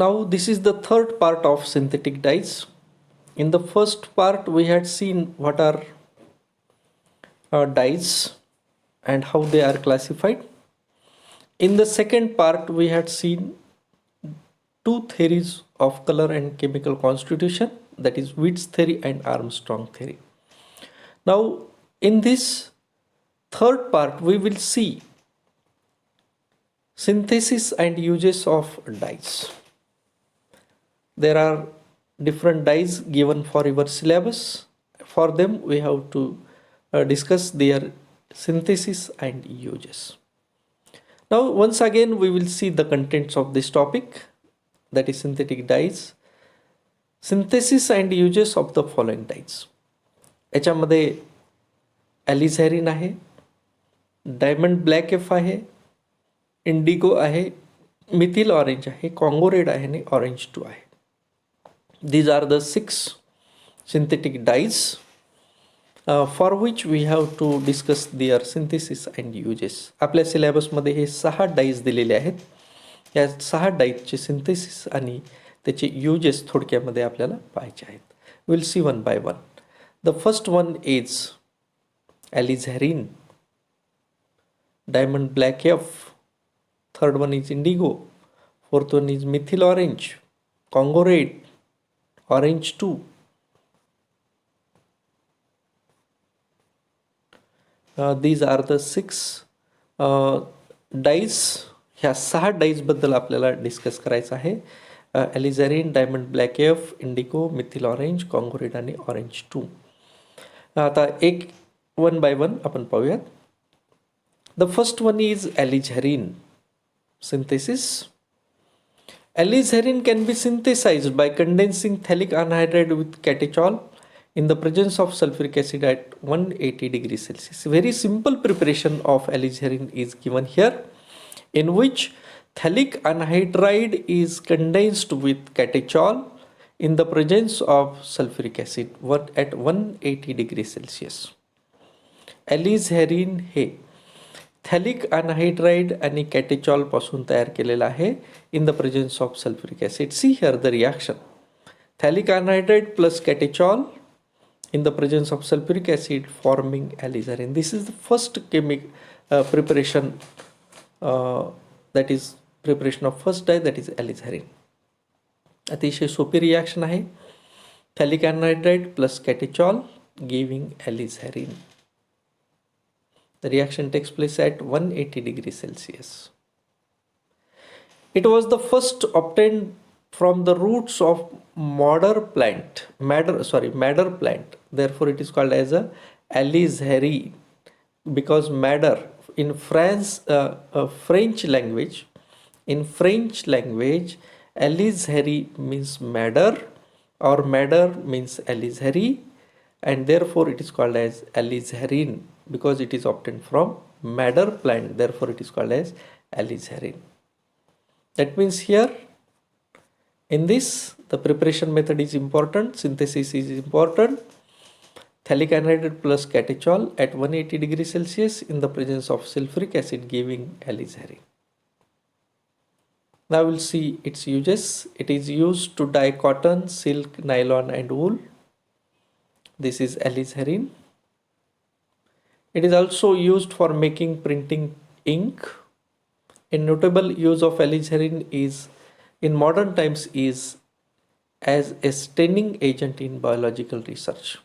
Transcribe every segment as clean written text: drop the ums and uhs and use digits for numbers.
Now this is the third part of synthetic dyes. In the first part we had seen what are dyes and how they are classified. In the second part we had seen two theories of color and chemical constitution, that is Witts theory and Armstrong theory. Now in this third part we will see synthesis and uses of dyes. There are different dyes given for your syllabus. For them we have to discuss their synthesis and uses. Now once again we will see the contents of this topic, that is synthetic dyes. Synthesis and uses of the following dyes. याच्यामध्ये ॲलिझॅरिन आहे, diamond black F आहे, Indigo आहे, Mithil orange आहे, Congo red आहे आणि orange 2 आहे. These are the 6 synthetic dyes for which we have to discuss their synthesis and uses. आपल्या सिलेबसमध्ये हे 6 dies दिलेले आहेत. या 6 डाईजचे सिंथेसिस आणि त्याचे युजेस थोडक्यामध्ये आपल्याला पाहायचे आहेत. We'll see one by one. The first one is alizarin, diamond black F, third one is indigo, fourth one is methyl orange, Congo red, orange 2. These are the 6 dyes. ह्या 6 डाईजबद्दल आपल्याला discuss करायचं आहे. Alizarin, diamond black F, indigo, methyl orange, Congo red आणि orange 2. आता एक one by one आपण पाहूयात. The first one is alizarin synthesis. Alizarine can be synthesized by condensing phthalic anhydride with catechol in the presence of sulfuric acid at 180 degrees Celsius. Very simple preparation of alizarine is given here, in which phthalic anhydride is condensed with catechol in the presence of sulfuric acid at 180 degrees Celsius. alizarine हे phthalic anhydride आणि catechol पासून तयार केलेला आहे in the presence of sulphuric acid. See here the reaction. Phthalic anhydride plus catechol in the presence of sulfuric acid forming alizarine. This is the first preparation, that is preparation of first dye, that is alizarine. अतिशय सोपी reaction आहे. Phthalic anhydride plus catechol giving alizarine. The reaction takes place at 180 degrees Celsius. It was the first obtained from the roots of madder plant. Therefore, it is called as a alizarine, because madder in French language. In French language, alizarine means madder, or madder means alizarine, and therefore it is called as alizarine because it is obtained from madder plant. Therefore, it is called as alizarine. That means here in this the preparation method is important, synthesis is important. Phthalic anhydride plus catechol at 180 degrees Celsius in the presence of sulfuric acid giving alizarine. Now we'll see its uses. It is used to dye cotton, silk, nylon and wool. This is alizarine. It is also used for making printing ink. A notable use of alizarine is in modern times is as a staining agent in biological research.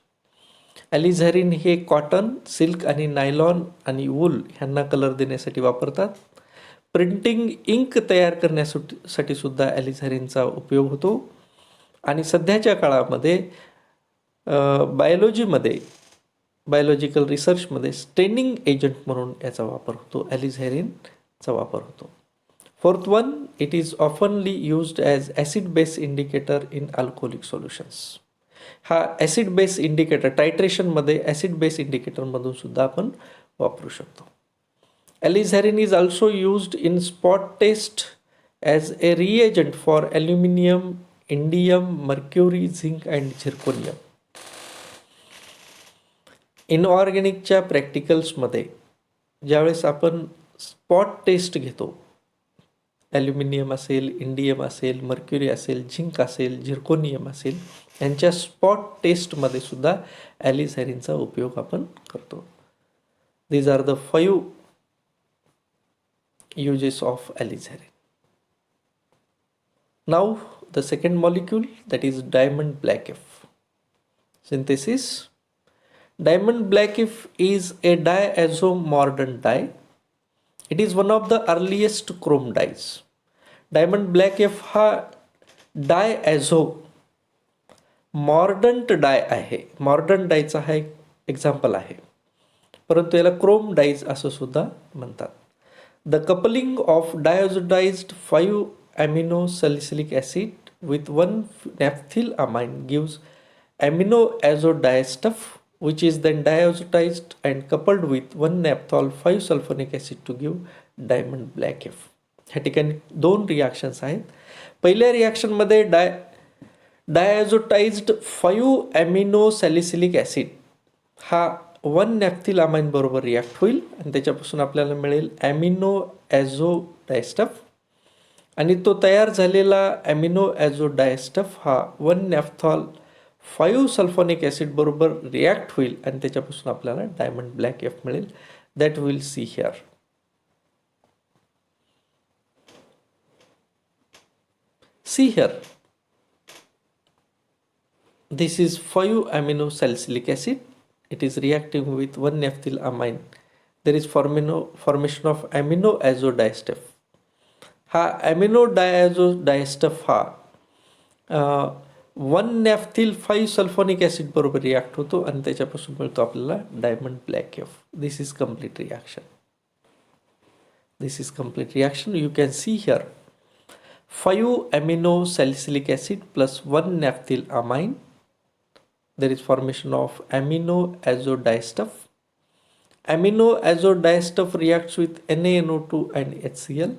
Alizarin हे cotton, silk आणि nylon आणि wool ह्यांना colour देण्यासाठी वापरतात. Printing ink तयार करण्यासाठी सुद्धा ॲलिझॅरिनचा उपयोग होतो. आणि सध्याच्या काळामध्ये बायोलॉजिकल रिसर्चमध्ये स्टेनिंग एजंट म्हणून याचा वापर होतो, ॲलिझॅरिनचा वापर होतो. Fourth one, it is oftenly used as acid base indicator in alcoholic solutions. हा ॲसिड बेस इंडिकेटर टायट्रेशनमध्ये ॲसिड बेस इंडिकेटरमधून सुद्धा आपण वापरू शकतो. Alizarin is also used in spot test as a reagent for aluminium, indium, mercury, zinc and zirconium. इनऑर्गॅनिकच्या प्रॅक्टिकल्समध्ये ज्यावेळेस आपण स्पॉट टेस्ट घेतो ॲल्युमिनियम असेल, इंडियम असेल, मर्क्युरी असेल, झिंक असेल, झिर्कोनियम असेल, यांच्या स्पॉट टेस्टमध्ये सुद्धा ॲलिझॅरिनचा उपयोग आपण करतो. These are the 5 uses of alizarin. Now the second molecule, that is diamond black F. Synthesis. Diamond black F is a diazomordant dye. It is one of the earliest chrome dyes. Diamond black F हा डायॲझो मॉर्डंट di आहे. Modern डायचा हा एक example आहे, परंतु याला Chrome dies असं सुद्धा म्हणतात. The coupling of diazotized 5 amino salicylic acid with 1 naphthylamine gives amino azodiastuff, which is then diazotized and coupled with 1 naphthol 5 sulfonic acid to give diamond black F. ह्या ठिकाणी 2 रिॲक्शन्स आहेत. पहिल्या रिॲक्शनमध्ये डायझोटाइज्ड 5 amino salicylic acid हा 1 naphthylamine बरोबर react होईल आणि त्याच्यापासून आपल्याला मिळेल ॲमिनो ॲझोडायस्टफ, आणि तो तयार झालेला ॲमिनो ॲझोडायस्टफ हा 1 नॅफ्थॉल 5 सल्फोनिक ॲसिड बरोबर रिॲक्ट होईल आणि त्याच्यापासून आपल्याला डायमंड ब्लॅक एफ मिळेल. That will see here. See here, this is 5 amino salicylic acid. It is reacting with 1 naphthylamine. There is formation of amino azodiastuff. हा ॲमिनो डायझोडायस्टफ हा 1 नॅफ्थिल 5 sulphonic acid बरोबर react होतो आणि त्याच्यापासून मिळतो आपल्याला diamond black F. This is complete reaction. This is complete reaction. You can see here 5 amino salicylic acid plus 1 naphthylamine. There is formation of amino azodiastuff. Amino azodiastuff reacts with NaNO2 and HCl,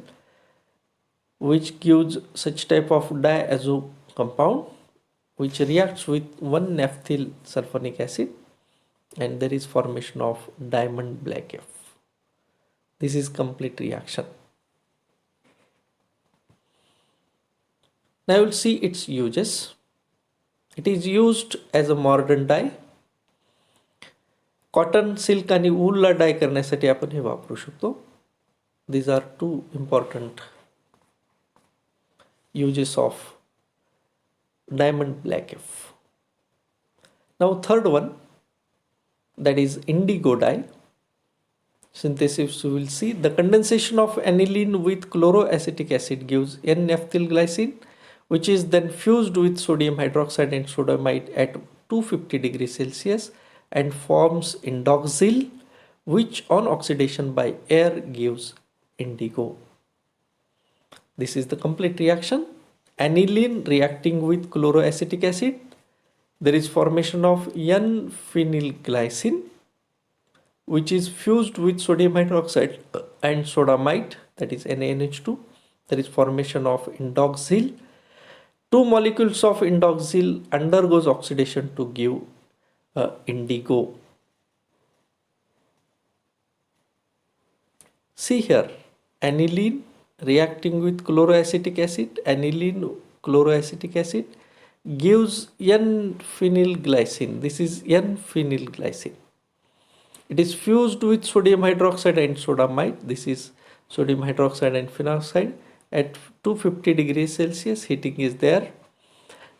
which gives such type of diazo compound which reacts with 1 naphthyl sulfonic acid, and there is formation of diamond black F. This is complete reaction. Now we will see its uses. It is used as a mordant dye. Cotton, silk आणि वूलला di करण्यासाठी आपण हे वापरू शकतो. These are 2 important uses of diamond black F. Now third one, that is indigo dye. Synthesis, we will see the condensation of aniline with chloroacetic acid gives N-naphthyl glycine, which is then fused with sodium hydroxide and sodamide at 250 degrees Celsius and forms indoxyl, which on oxidation by air gives indigo. This is the complete reaction. Aniline reacting with chloroacetic acid, there is formation of N-phenylglycine, which is fused with sodium hydroxide and sodamide, that is NaNH2. There is formation of indoxyl. 2 molecules of indoxyl undergoes oxidation to give indigo. See here, aniline reacting with chloroacetic acid, aniline chloroacetic acid gives N-phenylglycine. This is N-phenylglycine. It is fused with sodium hydroxide and sodamide. This is sodium hydroxide and phenoxide at 250 degrees Celsius. Heating is there.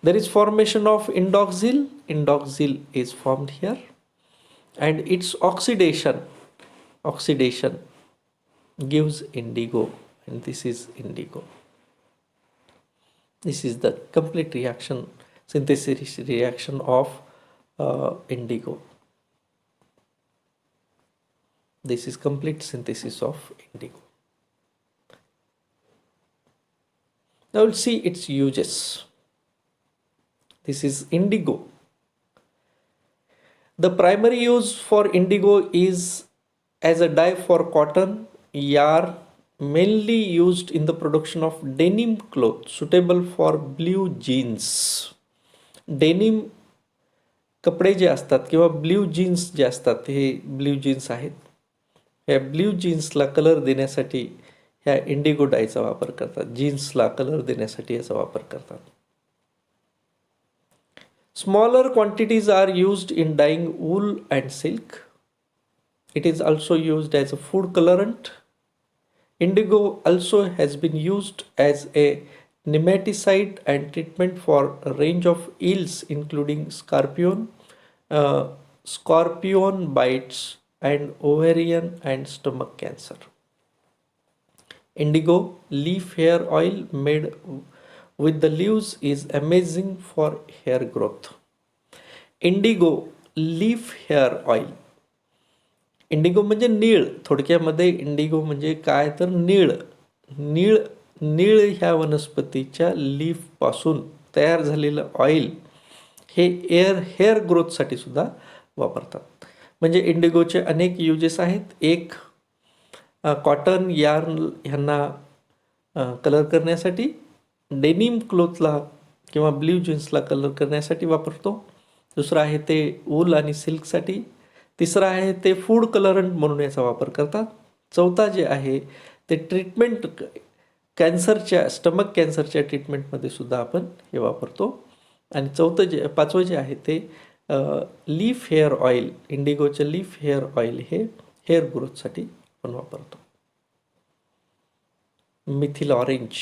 There is formation of indoxyl. Indoxyl is formed here, and its oxidation gives indigo, and this is indigo. This is the complete reaction, synthesis reaction of indigo. This is complete synthesis of indigo. Now we'll see its uses. This is indigo. The primary use for indigo is as a dye for cotton, yarn, mainly used in the production of denim cloth suitable for blue jeans. Denim कपडे जे असतात किंवा blue jeans जे असतात, हे blue jeans आहेत. या blue जीन्सला colour देण्यासाठी ह्या Indigo डायचा वापर करतात. जीन्सला कलर देण्यासाठी याचा वापर करतात. Smaller quantities are used in dyeing wool and silk. It is also used as a food colorant. Indigo also has been used as a nematicide and treatment for a range of ills including scorpion bites and ovarian and stomach cancer. Indigo leaf hair oil made with the leaves is amazing for hair growth. Indigo leaf hair oil. Indigo म्हणजे नीळ. थोडक्यामध्ये Indigo म्हणजे काय तर नीळ. नीळ नीळ ह्या वनस्पतीच्या लीफपासून तयार झालेलं ऑइल हे हेअर ग्रोथसाठी सुद्धा वापरतात. म्हणजे इंडिगोचे अनेक युजेस आहेत. एक, कॉटन यार्न ह्यांना कलर करण्यासाठी, डेनिम क्लोथला किंवा ब्ल्यू जीन्सला कलर करण्यासाठी वापरतो. दुसरं आहे ते वूल आणि सिल्कसाठी. तिसरं आहे ते फूड कलरंट म्हणून याचा वापर करतात. चौथा जे आहे ते ट्रीटमेंट, कॅन्सरच्या स्टमक कॅन्सरच्या ट्रीटमेंटमध्ये सुद्धा आपण हे वापरतो. आणि पाचवं जे आहे ते लीफ हेअर ऑइल, इंडिगोचे लीफ हेअर ऑइल हे हेअर ग्रोथसाठी आपण वापरतो. Methyl orange,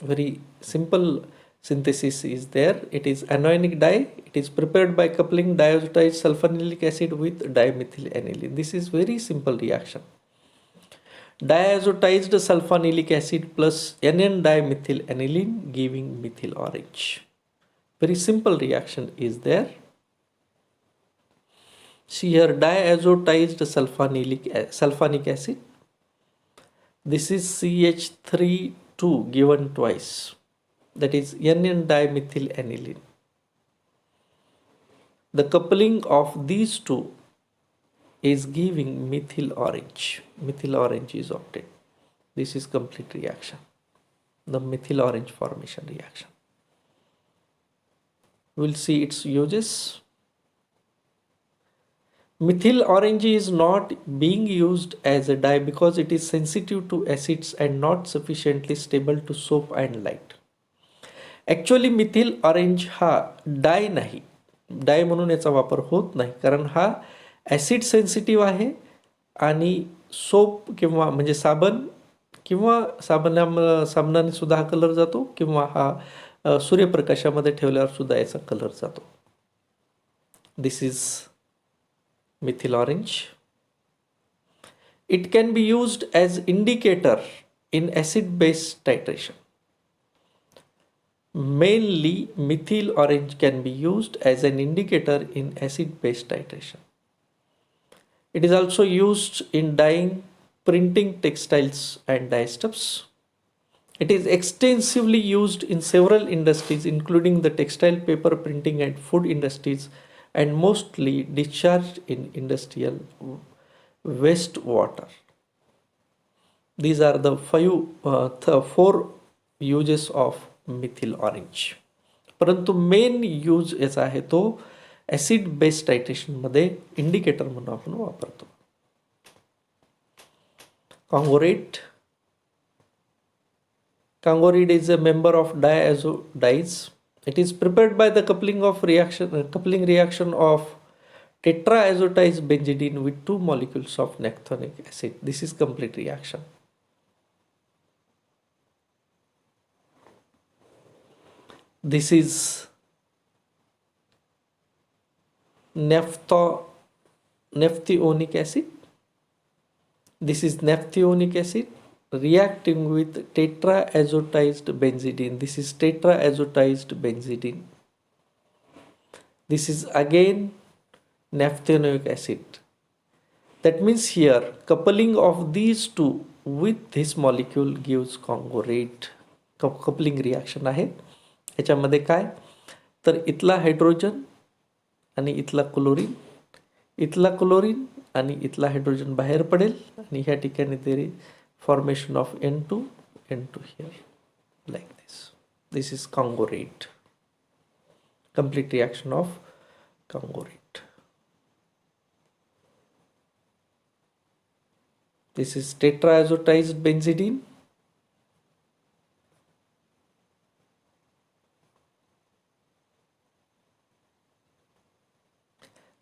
very simple synthesis is there. It is anionic dye. It is prepared by coupling diazotized sulfonilic acid with dimethyl aniline. This is very simple reaction. Diazotized sulfonilic acid plus N,N-dimethyl aniline giving methyl orange. Very simple reaction is there. See here, diazotized sulfonic acid. This is CH3 given twice. That is N,N-dimethyl aniline. The coupling of these two is giving methyl orange. Methyl orange is obtained. This is complete reaction, the methyl orange formation reaction. We'll see its uses. Methyl orange is not being used as a dye because it is sensitive to acids and not sufficiently stable to soap and light. Actually Mithil orange हा di नाही, di म्हणून याचा वापर होत नाही, कारण हा acid sensitive आहे आणि सोप किंवा म्हणजे साबण किंवा साबणाने सुद्धा हा कलर जातो किंवा हा सूर्यप्रकाशामध्ये ठेवल्यावर सुद्धा याचा कलर जातो. This is methyl orange. It can be used as indicator in acid base titration. Mainly, methyl orange can be used as an indicator in acid-base titration. It is also used in dyeing, printing textiles and dyestuffs. It is extensively used in several industries, including the textile, paper, printing, and food industries, and mostly discharged in industrial wastewater. These are the four uses of Mithil orange. परंतु main use याचा आहे तो acid base टायट्रेशनमध्ये indicator म्हणून आपण वापरतो. कॉंगोरेट. Congorid is a member of diazo dyes. It is prepared by the coupling reaction of tetraazotized benzidine with two molecules of naphthenic acid. This is complete reaction. This is naphthionic acid. This is naphthionic acid reacting with tetraazotized benzidine. This is tetraazotized benzidine. This is again naphthionic acid. That means here coupling of these two with this molecule gives Congo-rate. Coupling reaction आहे. याच्यामध्ये काय तर इथला hydrogen आणि इथला chlorine आणि इथला hydrogen बाहेर पडेल आणि ह्या ठिकाणी there formation of N2 here like this. This is Congo-rate. Complete reaction of Congo-rate. This is tetraazotized benzidine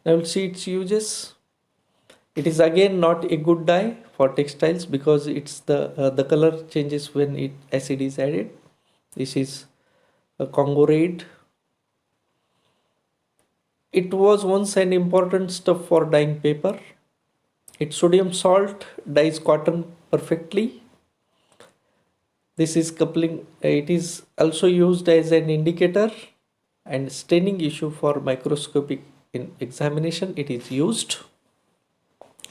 Now we'll see its uses. It is again not a good dye for textiles because it's the color changes when acid is added. This is a Congo Raid. It was once an important stuff for dyeing paper. Its sodium salt dyes cotton perfectly. This is coupling. It is also used as an indicator and staining issue for microscopic examination. It is used.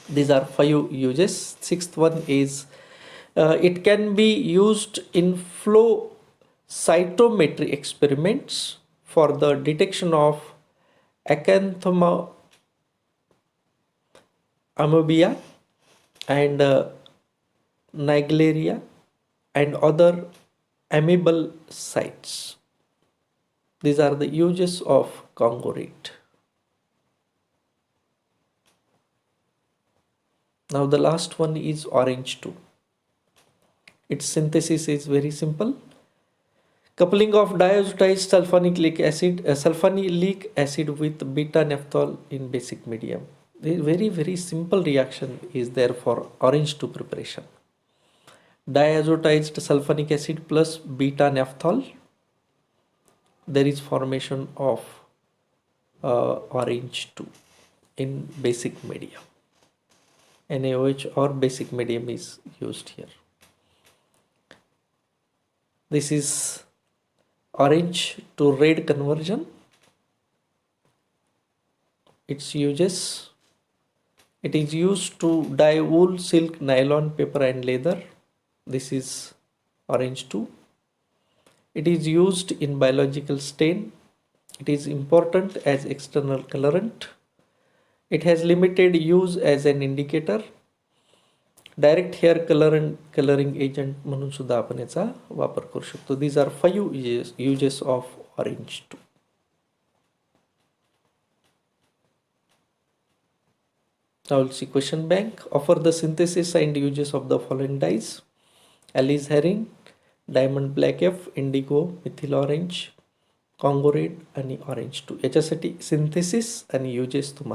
These are 5 uses. Sixth one is it can be used in flow cytometry experiments for the detection of Acanthoma amobia and Naegleria and other amoebal sites. These are the uses of Congo Reed. Now the last one is orange 2. Its synthesis is very simple. Coupling of diazotized sulfonylic acid with beta naphthol in basic medium. The very simple reaction is there for orange 2 preparation. Diazotized sulfonic acid plus beta naphthol, there is formation of orange 2 in basic medium. NaOH or basic medium is used here. This is orange to red conversion. Its uses: it is used to dye wool, silk, nylon, paper and leather. This is orange 2. It is used in biological stain. It is important as external colorant. It has limited use as an indicator. Direct hair colouring agent म्हणून सुद्धा आपण याचा वापर करू शकतो. These are 5 uses of orange 2. Now we'll see question bank. Offer the synthesis and uses of the following dyes: Alice herring, diamond black F, indigo, methyl orange, Congo red आणि orange 2. याच्यासाठी synthesis आणि uses तुम्हाला